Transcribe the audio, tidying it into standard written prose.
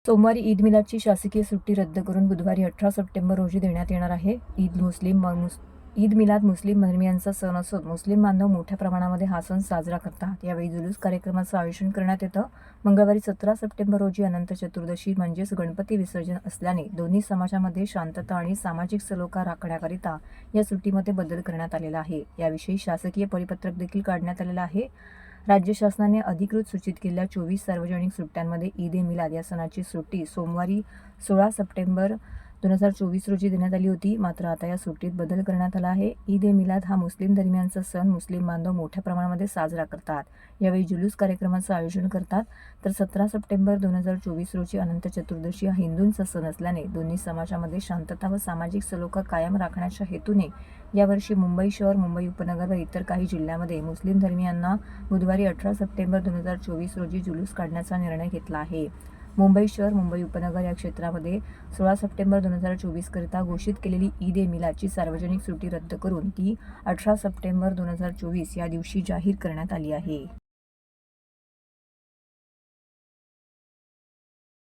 सोमवारी ईद मिलादची शासकीय सुट्टी रद्द करून बुधवारी 18 सप्टेंबर रोजी देण्यात येणार आहे. ईद मिलाद मुस्लिम धर्मियांचा सण असून मुस्लिम बांधव मोठ्या प्रमाणामध्ये हा सण साजरा करतात. यावेळी जुलूस कार्यक्रमाचं आयोजन करण्यात येतं. मंगळवारी 17 सप्टेंबर रोजी अनंत चतुर्दशी म्हणजेच गणपती विसर्जन असल्याने दोन्ही समाजामध्ये शांतता आणि सामाजिक सलोखा राखण्याकरिता या सुट्टीमध्ये बदल करण्यात आलेला आहे. याविषयी शासकीय परिपत्रक देखील काढण्यात आलेलं आहे. राज्य शासनाने अधिकृत सूचित केलेल्या 24 सार्वजनिक सुट्ट्यांमध्ये ईद ए मिलाद या सणाची सुट्टी सोमवारी 16 सप्टेंबर 2024 रोजी देण्यात आली होती. मात्र आता या सुट्टीत बदल करण्यात आला आहे. ईद ए मिलाद हा मुस्लिम धर्मियांचा सण मुस्लिम बांधव मोठ्या प्रमाणामध्ये साजरा करतात. यावेळी जुलूस कार्यक्रमाचं आयोजन करतात. तर 17 सप्टेंबर 2024 रोजी अनंत चतुर्दशी हा हिंदूंचा सण असल्याने दोन्ही समाजामध्ये शांतता व सामाजिक सलोखा कायम राखण्याच्या हेतूने यावर्षी मुंबई शहर, मुंबई उपनगर व इतर काही जिल्ह्यामध्ये मुस्लिम धर्मियांना बुधवारी 18 सप्टेंबर 2024 रोजी जुलूस काढण्याचा निर्णय घेतला आहे. मुंबई शहर, मुंबई उपनगर या क्षेत्रामध्ये 16 सप्टेंबर 2024 करिता घोषित केलेली ईद ए मिलादची सार्वजनिक सुट्टी रद्द करून ती 18 सप्टेंबर 2024 या दिवशी जाहीर करण्यात आली आहे.